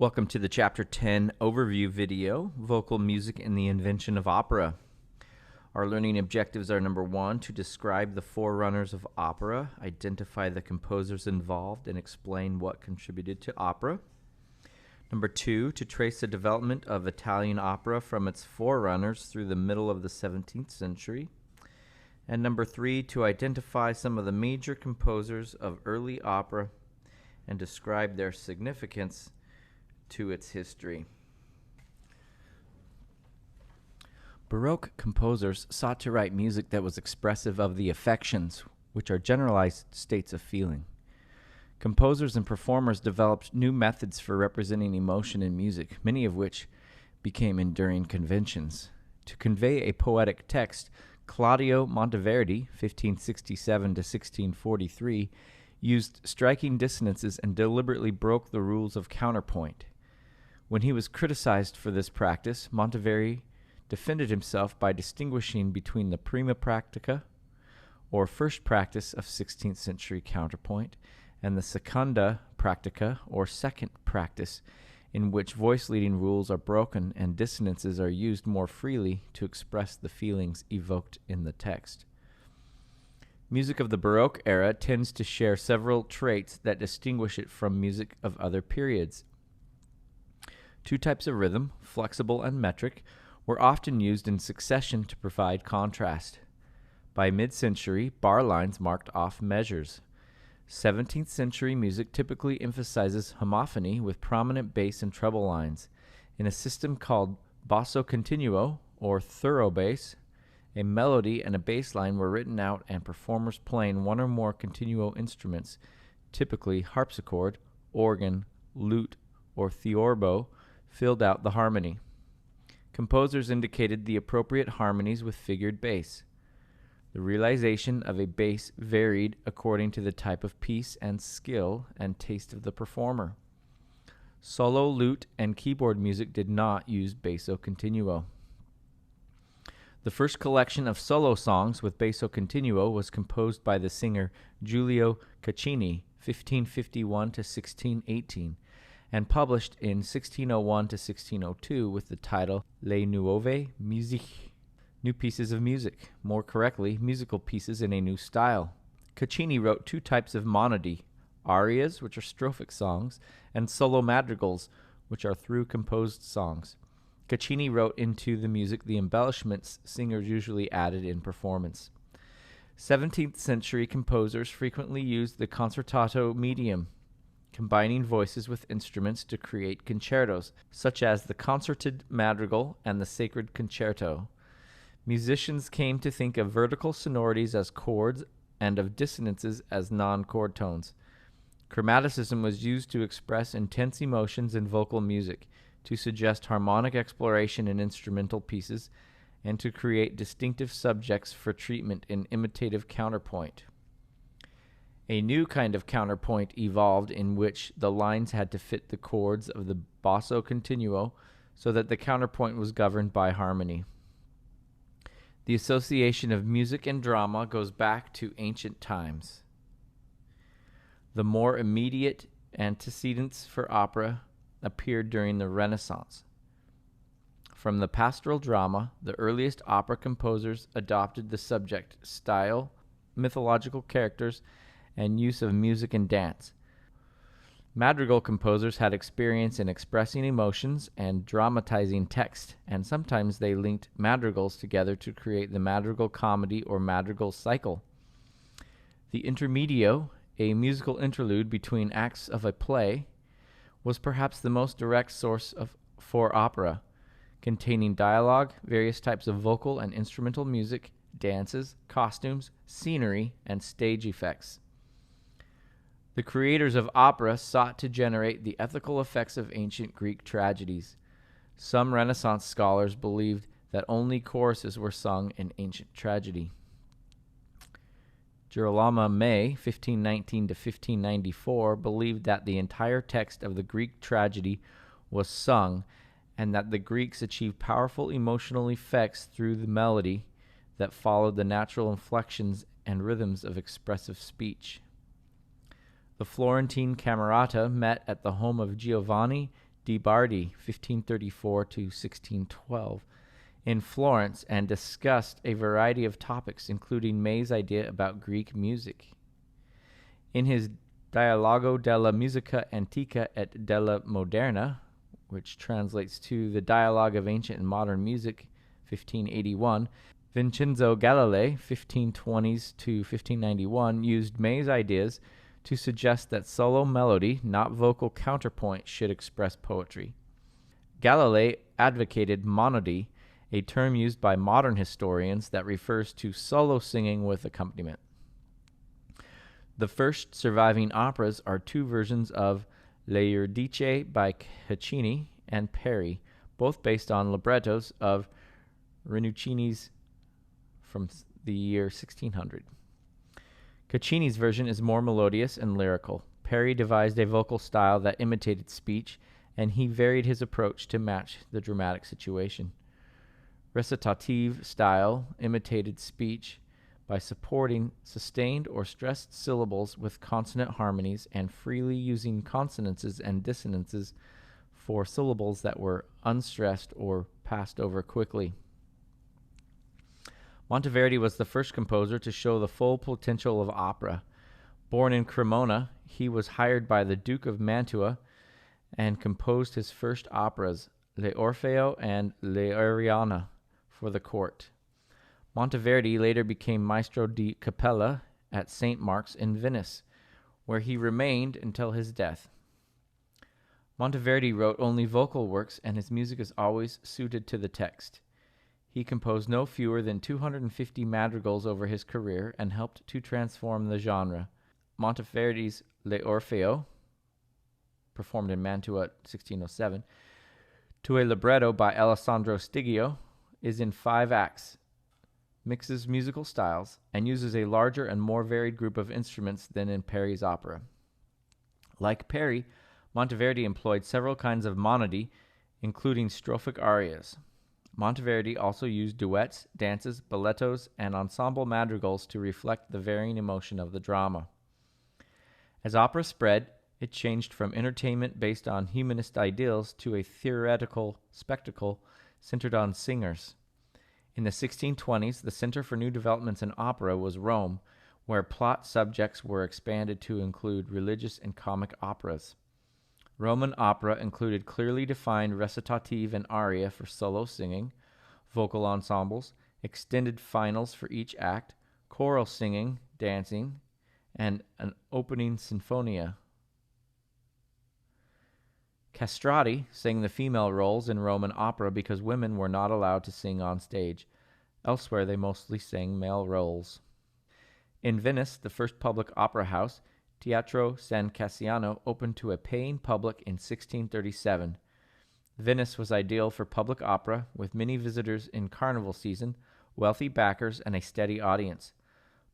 Welcome to the Chapter 10 overview video, Vocal Music and the Invention of Opera. Our learning objectives are: number 1, to describe the forerunners of opera, identify the composers involved, and explain what contributed to opera. Number 2, to trace the development of Italian opera from its forerunners through the middle of the 17th century. And number 3, to identify some of the major composers of early opera and describe their significance to its history. Baroque composers sought to write music that was expressive of the affections, which are generalized states of feeling. Composers and performers developed new methods for representing emotion in music, many of which became enduring conventions. To convey a poetic text, Claudio Monteverdi, 1567 to 1643, used striking dissonances and deliberately broke the rules of counterpoint. When he was criticized for this practice, Monteverdi defended himself by distinguishing between the prima practica, or first practice of 16th century counterpoint, and the seconda practica, or second practice, in which voice-leading rules are broken and dissonances are used more freely to express the feelings evoked in the text. Music of the Baroque era tends to share several traits that distinguish it from music of other periods. Two types of rhythm, flexible and metric, were often used in succession to provide contrast. By mid-century, bar lines marked off measures. 17th century music typically emphasizes homophony with prominent bass and treble lines. In a system called basso continuo, or thorough bass, a melody and a bass line were written out and performers playing one or more continuo instruments, typically harpsichord, organ, lute, or theorbo, filled out the harmony. Composers indicated the appropriate harmonies with figured bass. The realization of a bass varied according to the type of piece and skill and taste of the performer. Solo, lute, and keyboard music did not use basso continuo. The first collection of solo songs with basso continuo was composed by the singer Giulio Caccini, 1551 to 1618, and published in 1601 to 1602 with the title Les Nuove Musiques, New Pieces of Music, more correctly, musical pieces in a new style. Caccini wrote two types of monody: arias, which are strophic songs, and solo madrigals, which are through composed songs. Caccini wrote into the music the embellishments singers usually added in performance. 17th century composers frequently used the concertato medium, combining voices with instruments to create concertos, such as the concerted madrigal and the sacred concerto. Musicians came to think of vertical sonorities as chords and of dissonances as non-chord tones. Chromaticism was used to express intense emotions in vocal music, to suggest harmonic exploration in instrumental pieces, and to create distinctive subjects for treatment in imitative counterpoint. A new kind of counterpoint evolved in which the lines had to fit the chords of the basso continuo so that the counterpoint was governed by harmony. The association of music and drama goes back to ancient times. The more immediate antecedents for opera appeared during the Renaissance. From the pastoral drama, the earliest opera composers adopted the subject, style, mythological characters, and use of music and dance. Madrigal composers had experience in expressing emotions and dramatizing text, and sometimes they linked madrigals together to create the madrigal comedy or madrigal cycle. The intermedio, a musical interlude between acts of a play, was perhaps the most direct source for opera, containing dialogue, various types of vocal and instrumental music, dances, costumes, scenery, and stage effects. The creators of opera sought to generate the ethical effects of ancient Greek tragedies. Some Renaissance scholars believed that only choruses were sung in ancient tragedy. Girolamo May, 1519 to 1594, believed that the entire text of the Greek tragedy was sung, and that the Greeks achieved powerful emotional effects through the melody that followed the natural inflections and rhythms of expressive speech. The Florentine Camerata met at the home of Giovanni de' Bardi, 1534 to 1612, in Florence and discussed a variety of topics, including May's idea about Greek music. In his Dialogo della musica antica et della moderna, which translates to the Dialogue of Ancient and Modern Music, 1581, Vincenzo Galilei, 1520s to 1591, used May's ideas to suggest that solo melody, not vocal counterpoint, should express poetry. Galilei advocated monody, a term used by modern historians that refers to solo singing with accompaniment. The first surviving operas are two versions of Le Eurydice by Caccini and Peri, both based on librettos of Rinuccini's from the year 1600. Caccini's version is more melodious and lyrical. Peri devised a vocal style that imitated speech, and he varied his approach to match the dramatic situation. Recitative style imitated speech by supporting sustained or stressed syllables with consonant harmonies and freely using consonances and dissonances for syllables that were unstressed or passed over quickly. Monteverdi was the first composer to show the full potential of opera. Born in Cremona, he was hired by the Duke of Mantua and composed his first operas, Le Orfeo and Le Arianna, for the court. Monteverdi later became Maestro di Cappella at St. Mark's in Venice, where he remained until his death. Monteverdi wrote only vocal works, and his music is always suited to the text. He composed no fewer than 250 madrigals over his career and helped to transform the genre. Monteverdi's Le Orfeo, performed in Mantua 1607, to a libretto by Alessandro Stigio, is in 5 acts, mixes musical styles, and uses a larger and more varied group of instruments than in Peri's opera. Like Peri, Monteverdi employed several kinds of monody, including strophic arias. Monteverdi also used duets, dances, ballettos, and ensemble madrigals to reflect the varying emotion of the drama. As opera spread, it changed from entertainment based on humanist ideals to a theoretical spectacle centered on singers. In the 1620s, the center for new developments in opera was Rome, where plot subjects were expanded to include religious and comic operas. Roman opera included clearly defined recitative and aria for solo singing, vocal ensembles, extended finals for each act, choral singing, dancing, and an opening sinfonia. Castrati sang the female roles in Roman opera because women were not allowed to sing on stage. Elsewhere, they mostly sang male roles. In Venice, the first public opera house, Teatro San Cassiano, opened to a paying public in 1637. Venice was ideal for public opera, with many visitors in carnival season, wealthy backers, and a steady audience.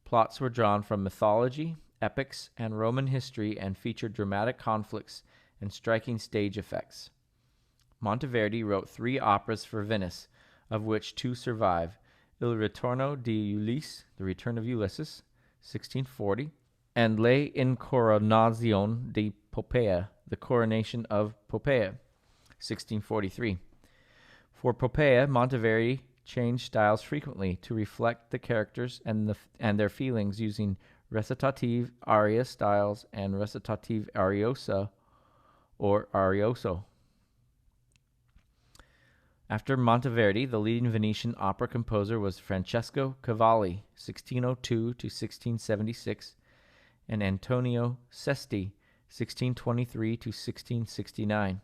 Plots were drawn from mythology, epics, and Roman history and featured dramatic conflicts and striking stage effects. Monteverdi wrote 3 operas for Venice, of which 2 survive: Il Ritorno di Ulisse, The Return of Ulysses, 1640, and Le Incoronazione di Popea, The Coronation of Popea, 1643. For Popea, Monteverdi changed styles frequently to reflect the characters and their feelings, using recitative aria styles and recitative ariosa or arioso. After Monteverdi, the leading Venetian opera composer was Francesco Cavalli, 1602 to 1676, and Antonio Sesti, 1623 to 1669.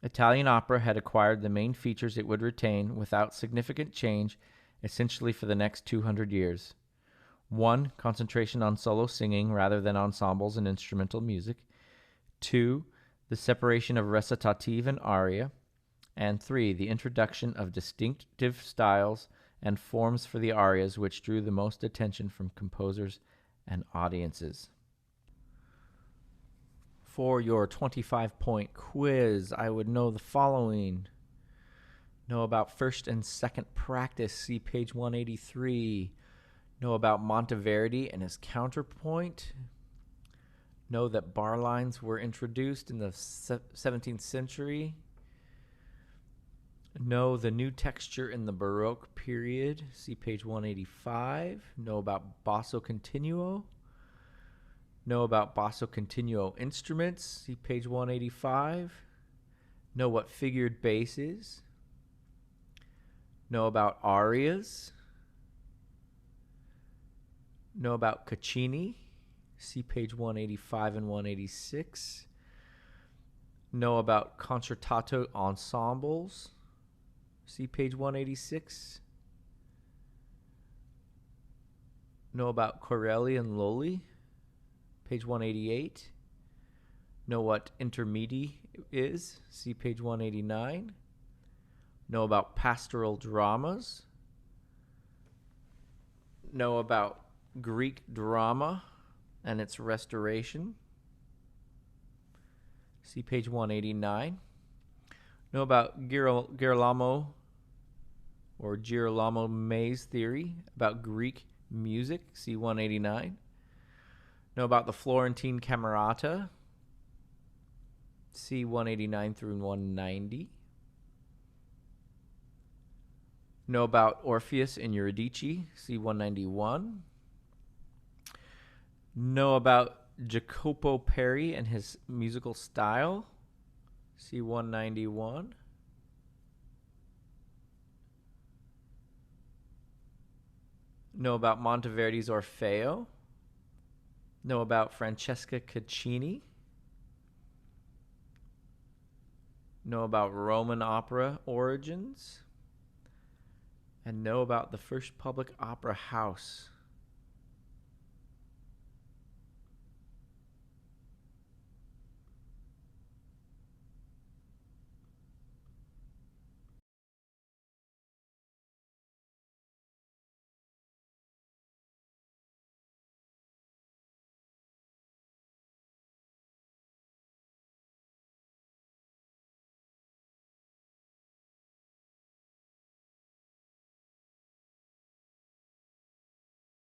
Italian opera had acquired the main features it would retain without significant change essentially for the next 200 years. 1. Concentration on solo singing rather than ensembles and instrumental music. 2. The separation of recitative and aria. And 3. The introduction of distinctive styles and forms for the arias, which drew the most attention from composers and audiences. For your 25-point quiz, I would know the following. Know about first and second practice, see page 183. Know about Monteverdi and his counterpoint. Know that bar lines were introduced in the 17th century. Know the new texture in the Baroque period. See page 185. Know about basso continuo. Know about basso continuo instruments. See page 185. Know what figured bass is. Know about arias. Know about Caccini. See page 185 and 186. Know about concertato ensembles. See page 186. Know about Corelli and Lully. Page 188. Know what intermedi is. See page 189. Know about pastoral dramas. Know about Greek drama and its restoration. See page 189. Know about Girolamo May's theory about Greek music. See 189. Know about the Florentine Camerata. See 189 through 190. Know about Orpheus and Eurydice. See 191. Know about Jacopo Peri and his musical style. See 191. Know about Monteverdi's Orfeo. Know about Francesca Caccini. Know about Roman opera origins. And know about the first public opera house.